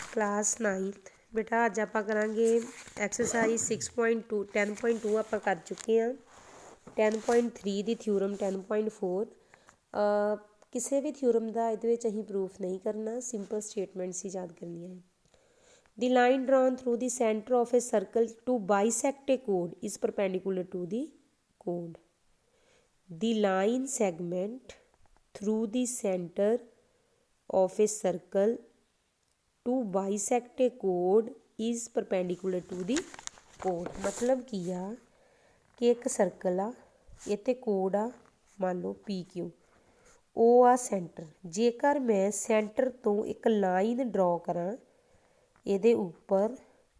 Class 9th बेटा अज आप करांगे एक्सरसाइज 6.2 10.2 आप कर चुके हैं। 10.3 की थ्योरम 10.4 किसी भी थ्योरम का ये अं प्रूफ नहीं करना, सिंपल स्टेटमेंट्स ही याद करनी है। The line drawn through the centre of a circle to bisect A code is perpendicular to the code. The line segment through the centre of a circle to bisect A code is perpendicular to the code. मतलब की आ कि एक circle आ, इत्थे code आ, मान लो P Q, ओ आ centre. जेकर मैं centre तो एक लाइन ड्रॉ करा ये उपर,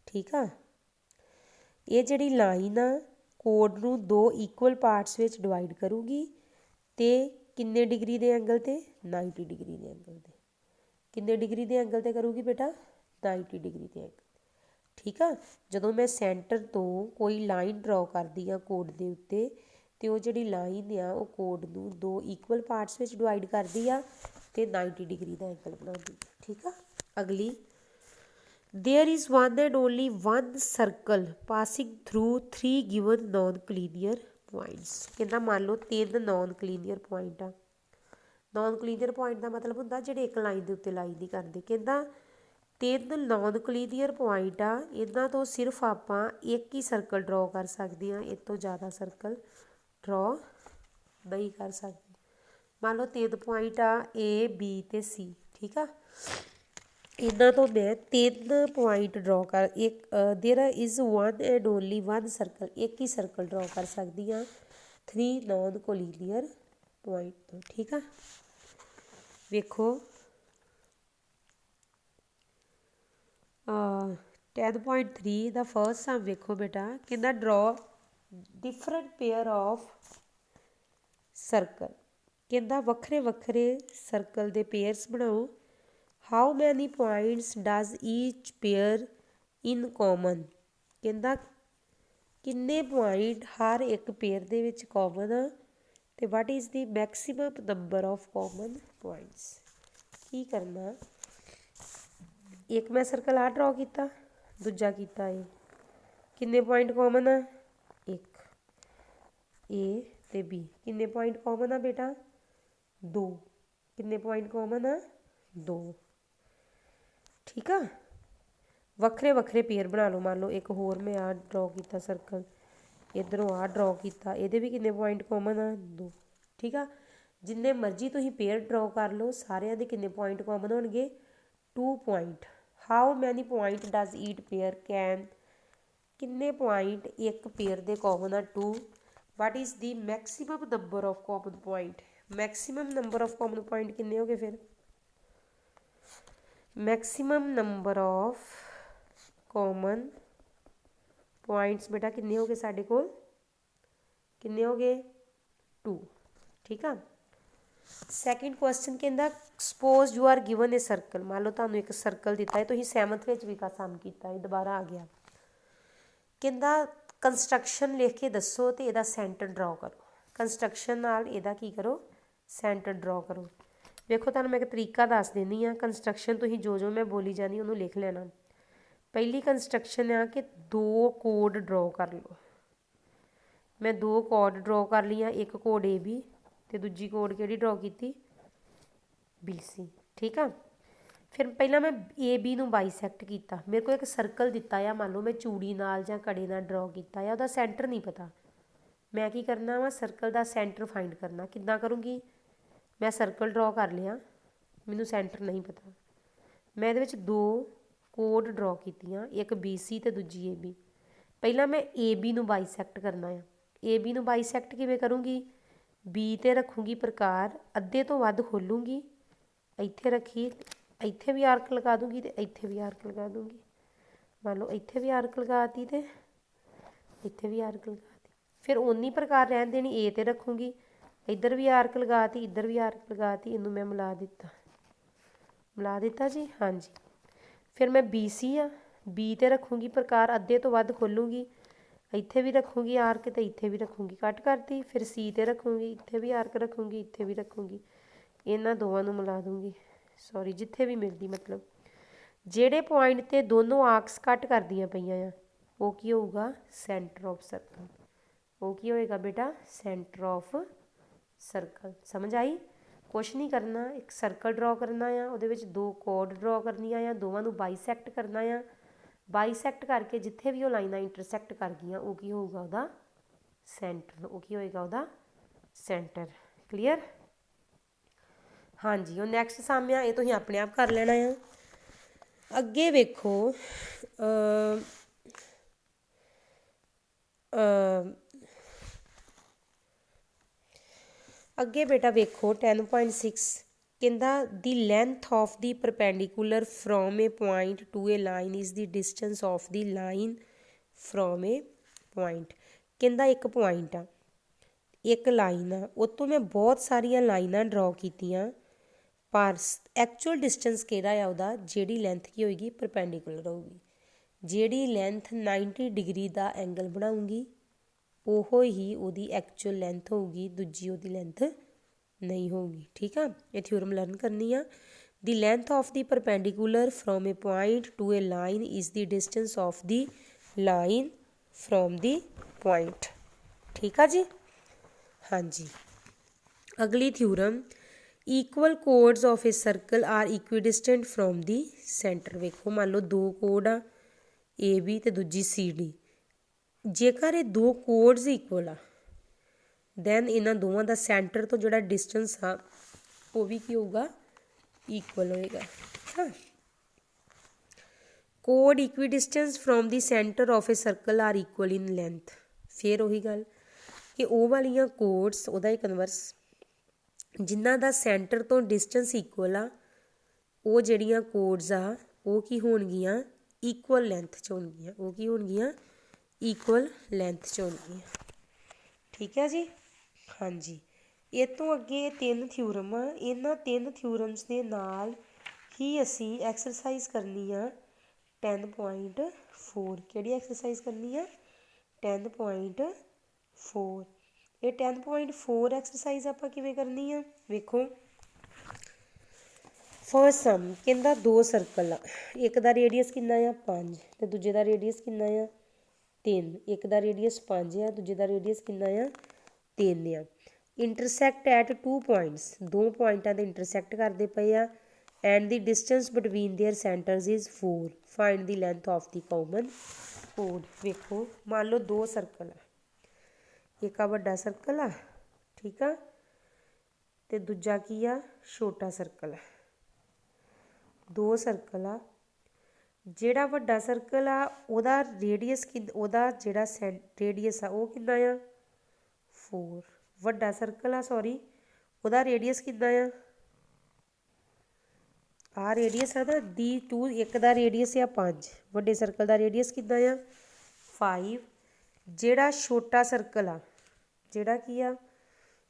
ठीक आ, ये जिहड़ी लाइन आ कोड नूं दो इक्वल पार्ट्स विच डिवाइड करूगी ते किन्ने डिग्री दे एंगल ते 90 डिग्री दे एंगल ते। किन्ने डिग्री के एंगल ते करूँगी बेटा 90 डिग्री के एंगल। ठीक है, जदों मैं सेंटर तो कोई लाइन ड्रॉ करती हाँ कोड के उत्ते तो वो जी लाइन आ वो कोड नूं दो इक्वल पार्ट्स में डिवाइड करती आ ते 90 डिग्री का एंगल बनाती। ठीक है, अगली there is one and only one circle passing through 3 given non collinear points. कहता मान लो 3 नॉन क्लीनियर पॉइंट आ। नॉन क्लीनियर पॉइंट का मतलब होंदा जिहड़े एक लाइन के उत्ते लाइन नहीं करते। कहता 3 नॉन क्लीनियर पॉइंट आ, इन्हां तो सिर्फ आपां एक ही सर्कल ड्रॉ कर सकते हैं, इस तो ज़्यादा सर्कल ड्रॉ नहीं कर सकते। मान लो 3 पॉइंट आ ए बी ते सी। ठीक है, इन्हां तो मैं 3 पॉइंट ड्रॉ कर एक there is one and only one circle, एक ही सर्कल ड्रॉ कर सकती हाँ 3 नॉन कोलीनियर पॉइंट तो। ठीक है, वेखो 10.3 का फर्स्ट सम वेखो बेटा, कहना draw different pair of circle. कहता वक्रे वक्रे सर्कल के पेयर्स बनाओ। How many points does each pair in common. कहता किन्ने पॉइंट हर एक पेयर दे विच कॉमन आ ते what is the maximum number of common points. की करना, एक मैं सर्कल आ ड्रॉ किया, दूजा किया ए, किन्ने पॉइंट कॉमन आ एक, ए ते बी किन्ने पॉइंट कॉमन आ बेटा 2, किन्ने पॉइंट कॉमन आ 2। ठीक है, वक्रे वक्रे पेयर बना लो। मान लो एक होर मैं आ ड्रॉ किया सर्कल, इधरों आ ड्रॉ किया, ये भी किन्ने पॉइंट कॉमन आ 2। ठीक है, जिन्ने मर्जी तुसीं पेयर ड्रॉ कर लो, सारिਆਂ ਦੇ किन्ने पॉइंट कॉमन होणगे 2 point. How many point does it pair can, किन्ने पॉइंट एक पेयर दे कॉमन आ 2। What is the maximum number of common point, maximum number of common point किन्ने हो गए फिर, maximum number of common points बेटा किन्ने हो गए साढ़े कोल, किन्ने हो गए 2। ठीक है, सैकेंड क्वेश्चन कहता suppose you are given a circle. मान लो तुहानूं एक सर्कल दिता है, तुसीं 7th में भी का सम किया है, दोबारा आ गया। कहता कंस्ट्रक्शन लिख के दसो तो यदा सेंटर ड्रॉ करो। कंस्ट्रक्शन नाल यदा की करो सेंटर ड्रॉ करो। देखो तुहानूं मैं एक तरीका दस देनी हाँ, कंस्ट्रक्शन तुसीं जो जो मैं बोली जानी उन्होंने लिख लेना। पहली कंस्ट्रक्शन आ कि 2 कोड ड्रॉ कर लो। मैं 2 कोड ड्रॉ कर लिया, एक कोड ए बी तो दूजी कोड कि ड्रॉ की बी सी। ठीक है, फिर पहला मैं ए बी नूं बाईसैक्ट किया। मेरे को एक सर्कल दिता है, मान लो मैं चूड़ी नाल जां कड़े नाल ड्रॉ किया है, उसका सेंटर नहीं पता। मैं की करना वा सर्कल का सेंटर फाइंड करना। किद्दां करूँगी, मैं सर्कल ड्रॉ कर लिया, मैनू सेंटर नहीं पता। मैं ये 2 कोड ड्रॉ कीतियां, एक बी सी तो दूजी ए बी। पहला मैं ए बी नूं बाईसैक्ट करना है। ए बी नूं बाईसैक्ट किवें करूँगी, बी ते रखूँगी प्रकार, अद्धे तो वध खोलूँगी, इत्थे रखी, इत्थे भी आर्क लगा दूँगी तो इत्थे भी आर्क लगा दूँगी। मान लो इत्थे भी आर्क लगाती तो इत्थे भी आर्क लगाती। फिर उन्नी प्रकार रहन देनी, ए ते रखूँगी, इधर भी आर्क लगाती, इधर भी आर्क लगाती, इनू मैं मिला दिता जी। हाँ जी, फिर मैं बी सी आ, बी ते रखूँगी प्रकार, अद्धे तो वध खोलूँगी, इत्थे भी रखूँगी आर्क तो इत्थे भी रखूँगी, कट करती। फिर सी ते रखूँगी, इत्थे भी आर्क रखूँगी, इत्थे भी रखूँगी, इन्हां दोवां नूं मिला दूँगी, सॉरी जिथे भी मिलती मतलब। ਜਿਹੜੇ ਪੁਆਇੰਟ 'ਤੇ ਦੋਨੋਂ ਆਰਕਸ ਕੱਟ ਕਰਦੀਆਂ ਪਈਆਂ ਆ ਉਹ ਕੀ ਹੋਊਗਾ ਸੈਂਟਰ ਆਫ ਸਰਕਲ। ਉਹ ਕੀ ਹੋਏਗਾ ਬੇਟਾ ਸੈਂਟਰ ਆਫ ਸਰਕਲ। ਸਮਝ ਆਈ? ਕੁਛ ਨਹੀਂ ਕਰਨਾ, ਇੱਕ ਸਰਕਲ ਡਰਾ ਕਰਨਾ ਆ, ਉਹਦੇ ਵਿੱਚ ਦੋ ਕੋਡ ਡਰਾ ਕਰਨੀਆਂ ਆ, ਦੋਵਾਂ ਨੂੰ ਬਾਈਸੈਕਟ ਕਰਨਾ ਆ। ਬਾਈਸੈਕਟ ਕਰਕੇ ਜਿੱਥੇ ਵੀ ਉਹ ਲਾਈਨਾਂ ਇੰਟਰਸੈਕਟ ਕਰ ਗਈਆਂ ਉਹ ਕੀ ਹੋਊਗਾ ਉਹਦਾ ਸੈਂਟਰ। ਉਹ ਕੀ ਹੋਏਗਾ ਉਹਦਾ ਸੈਂਟਰ। ਕਲੀਅਰ? ਹਾਂਜੀ, ਉਹ ਨੈਕਸਟ ਸਮ ਆ, ਇਹ ਤੁਸੀਂ ਆਪਣੇ ਆਪ ਕਰ ਲੈਣਾ ਆ। ਅੱਗੇ ਵੇਖੋ ਅੱਗੇ ਬੇਟਾ ਵੇਖੋ 10.6 ਕਹਿੰਦਾ the length of the perpendicular from a point to a line is the distance of the line from a point. ਕਹਿੰਦਾ ਇੱਕ ਪੁਆਇੰਟ ਆ, ਇੱਕ ਲਾਈਨ ਆ, ਉਹ ਤੋਂ ਮੈਂ ਬਹੁਤ ਸਾਰੀਆਂ ਲਾਈਨਾਂ ਡਰਾ ਕੀਤੀਆਂ ਪਰ ਐਕਚੁਅਲ ਡਿਸਟੈਂਸ ਕਿਹੜਾ ਆ ਉਹਦਾ ਜਿਹੜੀ ਲੈਂਥ ਕੀ ਹੋਏਗੀ ਪਰਪੈਂਡੀਕੂਲਰ ਹੋਊਗੀ। ਜਿਹੜੀ ਲੈਂਥ 90 ਡਿਗਰੀ ਦਾ ਐਂਗਲ ਬਣਾਊਗੀ ਉਹ ਹੀ ਉਹਦੀ ਐਕਚੁਅਲ ਲੈਂਥ ਹੋਊਗੀ, ਦੂਜੀ ਉਹਦੀ ਲੈਂਥ ਨਹੀਂ ਹੋਊਗੀ। ਠੀਕ ਆ, ਇਹ ਥਿਊਰਮ ਲਰਨ ਕਰਨੀ ਆ। The length of the perpendicular from a point to a line is the distance of the line from the point. ਠੀਕ ਆ ਜੀ। ਹਾਂਜੀ, ਅਗਲੀ theorem equal chords of a circle are equidistant from the centre. ਵੇਖੋ ਮੰਨ ਲਓ ਦੋ code ਆ ਏ ਬੀ ਅਤੇ ਦੂਜੀ ਸੀ ਡੀ। ਜੇਕਰ ਇਹ ਦੋ ਕੋਡਸ ਇਕੁਅਲ ਆ ਦੈਨ ਇਹਨਾਂ ਦੋਵਾਂ ਦਾ ਸੈਂਟਰ ਤੋਂ ਜਿਹੜਾ ਡਿਸਟੈਂਸ ਆ ਉਹ ਵੀ ਕੀ ਹੋਊਗਾ ਇਕੁਅਲ ਹੋਏਗਾ। ਹਾਂ, ਕੋਡ equidistance from the centre of a circle are equal in length. ਫਿਰ ਉਹੀ ਗੱਲ ਕਿ ਉਹ ਵਾਲੀਆਂ ਕੋਡਸ ਉਹਦਾ ਹੀ ਕਨਵਰਸ ਜਿਨ੍ਹਾਂ ਦਾ ਸੈਂਟਰ ਤੋਂ ਡਿਸਟੈਂਸ ਇਕੁਅਲ ਆ ਉਹ ਜਿਹੜੀਆਂ ਕੋਡਸ ਆ ਉਹ ਕੀ ਹੋਣਗੀਆਂ ਇਕੁਅਲ ਲੈਂਥ 'ਚ ਹੋਣਗੀਆਂ। ਉਹ ਕੀ ਹੋਣਗੀਆਂ ਇਕੁਅਲ ਲੈਂਥ 'ਚ ਹੋਣਗੀਆਂ। ਠੀਕ ਹੈ ਜੀ। ਹਾਂਜੀ, ਇਹ ਤੋਂ ਅੱਗੇ ਤਿੰਨ ਥਿਊਰਮ ਆ, ਇਹਨਾਂ ਤਿੰਨ ਥਿਊਰਮਸ ਦੇ ਨਾਲ ਹੀ ਅਸੀਂ ਐਕਸਰਸਾਈਜ਼ ਕਰਨੀ ਆ 10.4। ਕਿਹੜੀ ਐਕਸਰਸਾਈਜ਼ ਕਰਨੀ ਆ 10.4। ਇਹ 10.4 ਐਕਸਰਸਾਈਜ਼ ਆਪਾਂ ਕਿਵੇਂ ਕਰਨੀ ਆ ਵੇਖੋ। ਫਸਟ ਸਮ ਕਹਿੰਦਾ ਦੋ ਸਰਕਲ ਆ, ਇੱਕ ਦਾ ਰੇਡੀਅਸ ਕਿੰਨਾ ਆ 5 ਅਤੇ ਦੂਜੇ ਦਾ ਰੇਡੀਅਸ ਕਿੰਨਾ ਆ 3। ਇੱਕ ਦਾ ਰੇਡੀਅਸ 5 ਆ, ਦੂਜੇ ਦਾ ਰੇਡੀਅਸ ਕਿੰਨਾ ਆ 3 ਆ। ਇੰਟਰਸੈਕਟ ਐਟ 2 ਪੁਆਇੰਟਸ, ਦੋ ਪੁਆਇੰਟਾਂ ਦੇ ਇੰਟਰਸੈਕਟ ਕਰਦੇ ਪਏ ਆ। And the distance between there centres is 4। Find the length of the common code. ਵੇਖੋ ਮੰਨ ਲਓ ਦੋ ਸਰਕਲ ਆ, ਇੱਕ ਆ ਵੱਡਾ ਸਰਕਲ ਆ, ਠੀਕ ਆ, ਅਤੇ ਦੂਜਾ ਕੀ ਆ ਛੋਟਾ ਸਰਕਲ ਆ। ਦੋ ਸਰਕਲ ਆ, ਜਿਹੜਾ ਵੱਡਾ ਸਰਕਲ ਆ ਉਹਦਾ ਰੇਡੀਅਸ ਉਹਦਾ ਜਿਹੜਾ ਰੇਡੀਅਸ ਆ ਉਹ ਕਿੰਨਾ ਆ 4। ਵੱਡਾ ਸਰਕਲ ਆ ਸੌਰੀ ਉਹਦਾ ਰੇਡੀਅਸ ਕਿੰਨਾ ਆ ਆਹ ਰੇਡੀਅਸ ਆ ਨਾ ਦੀ 2। ਇੱਕ ਦਾ ਰੇਡੀਅਸ ਆ 5, ਵੱਡੇ ਸਰਕਲ ਦਾ ਰੇਡੀਅਸ ਕਿੰਨਾ ਆ 5। ਜਿਹੜਾ ਛੋਟਾ ਸਰਕਲ ਆ ਜਿਹੜਾ ਕੀ ਆ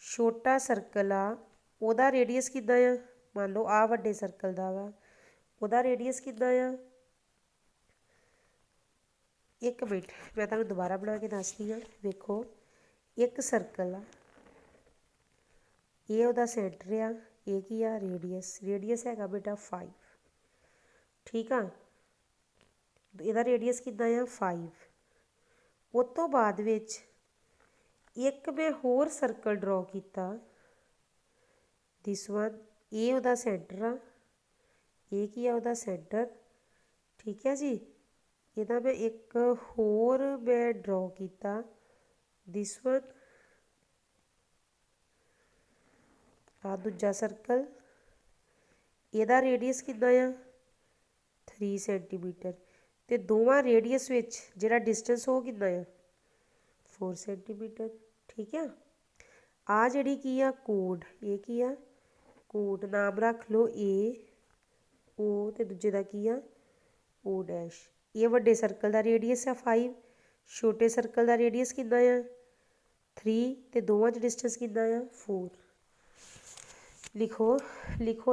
ਛੋਟਾ ਸਰਕਲ ਆ ਉਹਦਾ ਰੇਡੀਅਸ ਕਿੰਨਾ ਆ ਮੰਨ ਲਓ ਆਹ ਵੱਡੇ ਸਰਕਲ ਦਾ ਵਾ ਉਹਦਾ ਰੇਡੀਅਸ ਕਿੰਨਾ ਆ। ਇੱਕ ਮਿੰਟ ਮੈਂ ਤੁਹਾਨੂੰ ਦੁਬਾਰਾ ਬਣਾ ਕੇ ਦੱਸਦੀ ਹਾਂ। ਵੇਖੋ ਇੱਕ ਸਰਕਲ ਆ, ਇਹ ਉਹਦਾ ਸੈਂਟਰ ਆ, ਇਹ ਕੀ ਆ ਰੇਡੀਅਸ ਹੈਗਾ ਬੇਟਾ 5। ਠੀਕ ਆ, ਇਹਦਾ ਰੇਡੀਅਸ ਕਿੰਨਾ ਆ 5। ਉਸ ਤੋਂ ਬਾਅਦ ਵਿੱਚ ਇੱਕ ਮੈਂ ਹੋਰ ਸਰਕਲ ਡਰਾ ਕੀਤਾ ਦਿਸ ਵਨ। ਇਹ ਉਹਦਾ ਸੈਂਟਰ ਆ, ਇਹ ਕੀ ਆ ਉਹਦਾ ਸੈਂਟਰ। ਠੀਕ ਹੈ ਜੀ। ਇਹਦਾ ਮੈਂ ਇੱਕ ਹੋਰ ਮੈਂ ਡਰਾ ਕੀਤਾ ਦਿਸ ਵਨ। ਆ ਦੂਜਾ ਸਰਕਲ, ਇਹਦਾ ਰੇਡੀਅਸ ਕਿੰਨਾ ਆ 3 ਸੈਂਟੀਮੀਟਰ ਅਤੇ ਦੋਵਾਂ ਰੇਡੀਅਸ ਵਿੱਚ ਜਿਹੜਾ ਡਿਸਟੈਂਸ ਉਹ ਕਿੰਨਾ ਆ 4 ਸੈਂਟੀਮੀਟਰ। ਠੀਕ ਆ, ਆ ਜਿਹੜੀ ਕੀ ਆ ਕੋਡ, ਇਹ ਕੀ ਆ ਕੋਡ, ਨਾਮ ਰੱਖ ਲਓ ਏ ਓ ਅਤੇ ਦੂਜੇ ਦਾ ਕੀ ਆ ਓ ਡੈਸ਼। ਇਹ ਵੱਡੇ ਸਰਕਲ ਦਾ ਰੇਡੀਅਸ ਆ 5, ਛੋਟੇ ਸਰਕਲ ਦਾ ਰੇਡੀਅਸ ਕਿੰਨਾ ਆ 3 ਅਤੇ ਦੋਵਾਂ 'ਚ ਡਿਸਟੈਂਸ ਕਿੰਨਾ ਆ 4। ਲਿਖੋ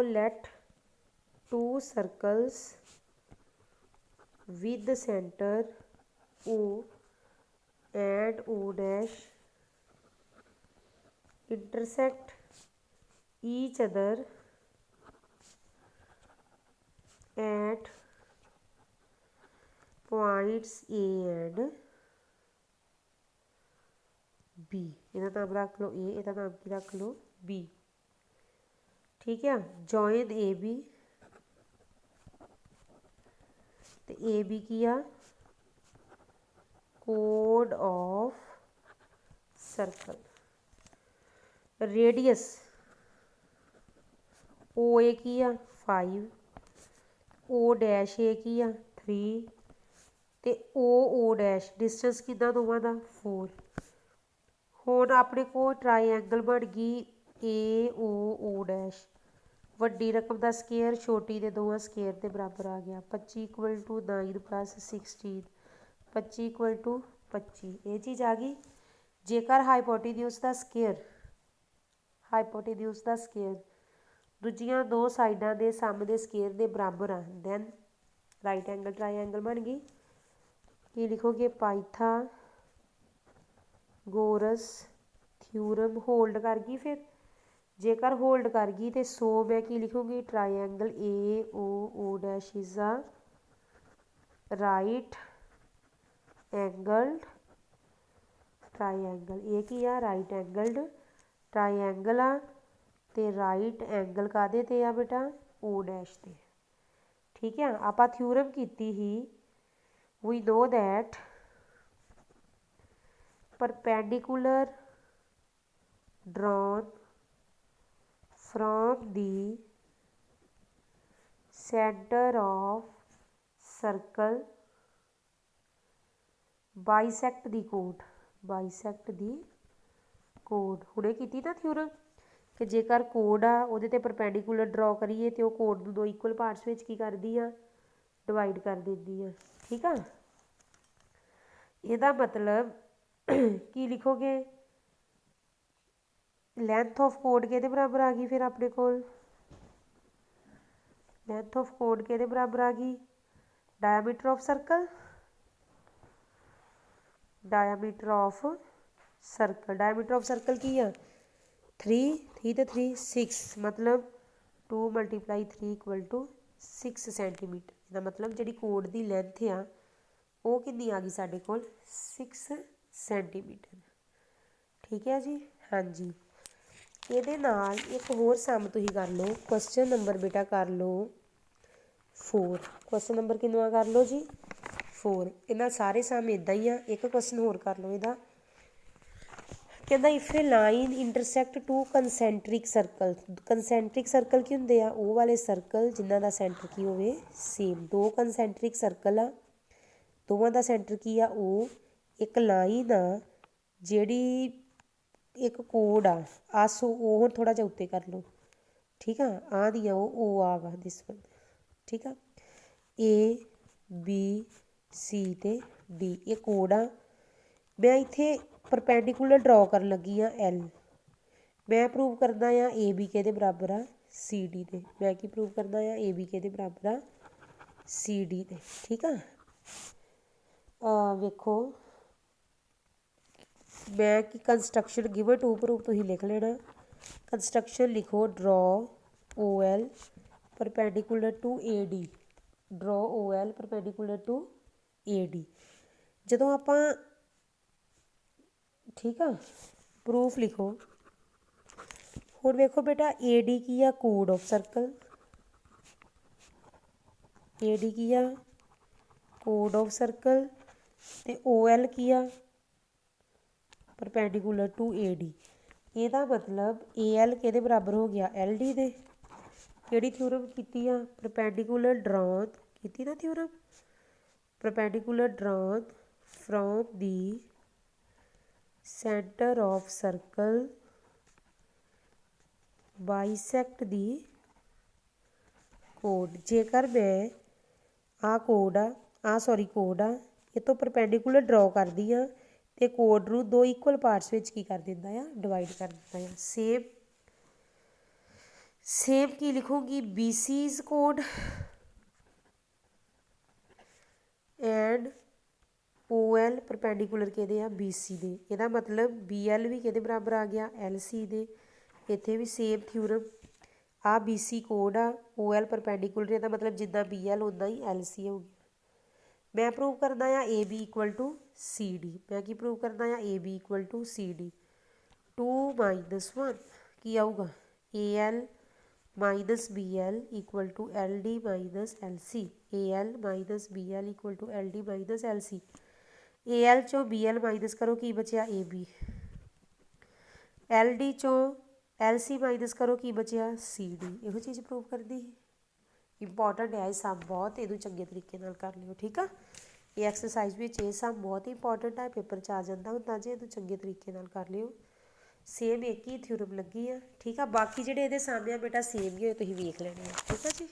let 2 circles with the center O and O dash intersect each other at points A and B, ਇਹਦਾ ਨਾਮ ਰੱਖ ਲਓ A, ਇਹਦਾ ਨਾਮ ਕੀ ਰੱਖ ਲਓ B। ਠੀਕ ਆ, ਜੋਇਨ AB ਤੇ AB ਕੀ ਆ, code of circle. Radius OA ਕੀ ਆ 5, O ਡੈਸ਼ A ਕੀ ਆ 3 ਤੇ OO ਡੈਸ਼ ਡਿਸਟੈਂਸ ਕਿੱਦਾਂ ਦੋਵਾਂ ਦਾ 4। ਹੁਣ ਆਪਣੇ ਕੋਲ ਟਰਾਈਐਂਗਲ ਬਣ ਗਈ AOO ਡੈਸ਼, ਵੱਡੀ ਰਕਮ ਦਾ ਸਕੇਅਰ ਛੋਟੀ ਦੇ ਦੋਵਾਂ ਸਕੇਅਰ ਦੇ ਬਰਾਬਰ ਆ ਗਿਆ। 25 = 9 + 16, 25 = 25, ਇਹ ਚੀਜ਼ ਆ ਗਈ। ਜੇਕਰ ਹਾਈਪੋਟੀਨਿਊਸ ਦਾ ਸਕੇਅਰ ਦੂਜੀਆਂ ਦੋ ਸਾਈਡਾਂ ਦੇ ਸਮ ਦੇ ਸਕੇਅਰ ਦੇ ਬਰਾਬਰ ਆ, ਦੈਨ ਰਾਈਟ ਐਂਗਲ ਟਰਾਈਐਂਗਲ ਬਣ ਗਈ। ਕੀ ਲਿਖੋਗੇ, ਪਾਈਥਾਗੋਰਸ ਥਿਊਰਮ ਹੋਲਡ ਕਰ ਗਈ। ਫਿਰ ਜੇਕਰ ਹੋਲਡ ਕਰ ਗਈ ਤੇ ਸੋ ਮੈਂ ਕੀ ਲਿਖੂੰਗੀ, triangle AOO dash is a right angled triangle. ਇਹ ਕੀ ਆ, ਰਾਈਟ ਐਂਗਲਡ ਟਰਾਈਐਂਗਲ ਆ ਤੇ ਰਾਈਟ ਐਂਗਲ ਕਾਹਦੇ ਤੇ ਆ ਬੇਟਾ, O ਡੈਸ਼ ਤੇ। ਠੀਕ ਆ, ਆਪਾਂ ਥਿਊਰਮ ਕੀਤੀ ਹੀ, we know that perpendicular drawn from the center of circle bisect the chord ਹੁਣੇ ਕੀਤੀ ਨਾ ਥਿਊਰਮ ਕਿ ਜੇਕਰ ਕੋਡ ਆ ਉਹਦੇ ਤੇ ਪਰਪੈਂਡੀਕੂਲਰ ਡਰਾ ਕਰੀਏ ਤੇ ਉਹ ਕੋਡ ਨੂੰ ਦੋ ਇਕੁਅਲ ਪਾਰਟਸ ਵਿੱਚ ਕੀ ਕਰਦੀ ਆ, ਡਿਵਾਈਡ ਕਰ ਦਿੰਦੀ ਆ। ਠੀਕ ਆ, ਇਹਦਾ ਮਤਲਬ ਕੀ ਲਿਖੋਗੇ, ਲੈਂਥ ਆਫ ਕੋਡ ਕਿਹਦੇ ਬਰਾਬਰ ਆ ਗਈ, ਫਿਰ ਆਪਣੇ ਕੋਲ ਲੈਂਥ ਆਫ ਕੋਡ ਕਿਹਦੇ ਬਰਾਬਰ ਆ ਗਈ, diameter of circle. Diameter of circle ਕੀ ਆ 3 ਤੇ 3 6, ਮਤਲਬ 2 × 3 = 6 ਸੈਂਟੀਮੀਟਰ। ਇਹਦਾ ਮਤਲਬ ਜਿਹੜੀ ਕੋਡ ਦੀ ਲੈਂਥ ਆ ਉਹ ਕਿੰਨੀ ਆ ਗਈ ਸਾਡੇ ਕੋਲ, 6 ਸੈਂਟੀਮੀਟਰ। ਠੀਕ ਹੈ ਜੀ, ਹਾਂਜੀ। ਇਹਦੇ ਨਾਲ ਇੱਕ ਹੋਰ ਸਮ ਤੁਸੀਂ ਕਰ ਲਓ, ਕੁਐਸਚਨ ਨੰਬਰ ਬੇਟਾ ਕਰ ਲਓ 4। ਕੁਐਸਚਨ ਨੰਬਰ ਕਿੰਨਾ ਕਰ ਲਓ ਜੀ, 4। ਇਹਨਾਂ ਸਾਰੇ ਸਮ ਇੱਦਾਂ ਹੀ ਆ। ਇੱਕ ਕੁਐਸਚਨ ਹੋਰ ਕਰ ਲਓ ਇਹਦਾ, ਕਹਿੰਦਾ if a line intersect 2 concentric circle ਕੀ ਹੁੰਦੇ ਆ, ਉਹ ਵਾਲੇ ਸਰਕਲ ਜਿਨ੍ਹਾਂ ਦਾ ਸੈਂਟਰ ਕੀ ਹੋਵੇ ਸੇਮ। ਦੋ ਕੰਸੈਂਟਰਿਕ ਸਰਕਲ ਆ, ਦੋਵਾਂ ਦਾ ਸੈਂਟਰ ਕੀ ਆ ਉਹ, ਇੱਕ ਲਾਈਨ ਆ ਜਿਹੜੀ ਇੱਕ ਕੋਡ ਆ ਆਸੋ, ਉਹ ਹੁਣ ਥੋੜ੍ਹਾ ਜਿਹਾ ਉੱਤੇ ਕਰ ਲਓ। ਠੀਕ ਆ, ਆਹ ਦੀ ਆ ਉਹ ਆ ਵਾ ਦਿਸ ਵਨ। ਠੀਕ ਆ, ABC ਤੇ D ਇਹ ਕੋਡ ਆ। ਮੈਂ ਇੱਥੇ ਪਰਪੈਂਡੀਕੂਲਰ ਡਰਾ ਕਰਨ ਲੱਗੀ ਆ L। ਮੈਂ ਪ੍ਰੂਵ ਕਰਨਾ ਆ AB ਕਿਹਦੇ ਬਰਾਬਰ ਆ, CD ਦੇ। ਮੈਂ ਕੀ ਪ੍ਰੂਵ ਕਰਨਾ ਆ, AB ਕਿਹਦੇ ਬਰਾਬਰ ਆ, CD ਦੇ। ਠੀਕ ਆ, ਵੇਖੋ ਮੈਂ ਕੀ ਕੰਸਟਰਕਸ਼ਨ ਗਿਵਨ ਟੂ ਪ੍ਰੂਫ ਤੁਸੀਂ ਲਿਖ ਲੈਣਾ। ਕੰਸਟਰਕਸ਼ਨ ਲਿਖੋ, ਡਰਾ OL ਪਰਪੈਂਡੀਕੂਲਰ ਟੂ AD, ਡਰਾ OL ਪਰਪੈਂਡੀਕੂਲਰ ਟੂ AD। ਜਦੋਂ ਆਪਾਂ ਠੀਕ ਆ ਪ੍ਰੂਫ ਲਿਖੋ। ਹੁਣ ਵੇਖੋ ਬੇਟਾ AD ਕੀ ਆ, ਕੋਡ ਆਫ ਸਰਕਲ। AD ਕੀ ਆ, ਕੋਡ ਆਫ ਸਰਕਲ ਤੇ OL ਕੀ ਆ, ਪਰਪੈਂਡੀਕੂਲਰ ਟੂ AD। ਇਹਦਾ ਮਤਲਬ AL ਕਿਹਦੇ ਬਰਾਬਰ ਹੋ ਗਿਆ, LD ਦੇ। ਕਿਹੜੀ ਥਿਊਰਮ ਕੀਤੀ ਆ, ਪਰਪੈਂਡੀਕੂਲਰ ਡਰਾਨ ਕੀਤੀ ਨਾ theorem, perpendicular drawn from the centre of circle bisect the ਕੋਡ। ਜੇਕਰ ਮੈਂ ਆਹ ਕੋਡ ਆ ਇਹ ਤੋਂ ਪਰਪੈਂਡੀਕੂਲਰ ਡਰਾ ਕਰਦੀ ਆ ਤੇ ਕੋਡ ਨੂੰ ਦੋ ਇਕੁਅਲ ਪਾਰਟਸ ਵਿੱਚ ਕੀ ਕਰ ਦਿੰਦਾ ਆ, ਡਿਵਾਈਡ ਕਰ ਦਿੰਦਾ ਆ। ਸੇਮ ਕੀ ਲਿਖੂੰਗੀ, BC's ਕੋਡ ਐਂਡ OL ਪਰਪੈਂਡੀਕੂਲਰ ਕਿਹਦੇ ਆ, BC ਦੇ। ਇਹਦਾ ਮਤਲਬ BL ਵੀ ਕਿਹਦੇ ਬਰਾਬਰ ਆ ਗਿਆ, LC ਦੇ। ਇੱਥੇ ਵੀ ਸੇਮ ਥਿਊਰਮ, ਆ BC ਕੋਡ ਆ, OL ਪਰਪੈਂਡੀਕੂਲਰ, ਇਹਦਾ ਮਤਲਬ ਜਿੱਦਾਂ BL ਉੱਦਾਂ ਹੀ LC ਹੋ ਗਿਆ। मैं प्रूव करना आ A B equal to C D. मैं की प्रूव करना आ A B equal to C D. 2 - 1 की आऊगा A L minus B L equal to L D minus L C. A L minus B L equal to L D minus L C. A L चो B L minus करो की बचिया A B. L D चो L C minus करो की बचिया C D. ਇਹੋ चीज़ prove करनी इंपॉर्टेंट है। सम बहुत ਇਹਨੂੰ ਚੰਗੇ ਤਰੀਕੇ ਨਾਲ ਕਰ ਲਿਓ ਠੀਕ ਆ। ਇਹ ਐਕਸਰਸਾਈਜ਼ ਵਿੱਚ ਇਹ ਸਮ ਬਹੁਤ ਇੰਪੋਰਟੈਂਟ ਹੈ, ਪੇਪਰ 'ਚ ਆ ਜਾਂਦਾ ਹੁੰਦਾ ਜੇ ਇਹਨੂੰ ਚੰਗੇ ਤਰੀਕੇ ਨਾਲ ਕਰ ਲਿਓ। ਸੇਮ ਇੱਕ ਹੀ ਥਿਊਰਮ ਲੱਗੀ ਆ ਠੀਕ ਆ। ਬਾਕੀ ਜਿਹੜੇ ਇਹਦੇ ਸਾਹਮਣੇ ਆ ਬੇਟਾ ਸੇਮ ਹੀ ਹੋਏ ਤੁਸੀਂ ਵੇਖ ਲੈਣੇ ਆ ਠੀਕ ਆ ਜੀ।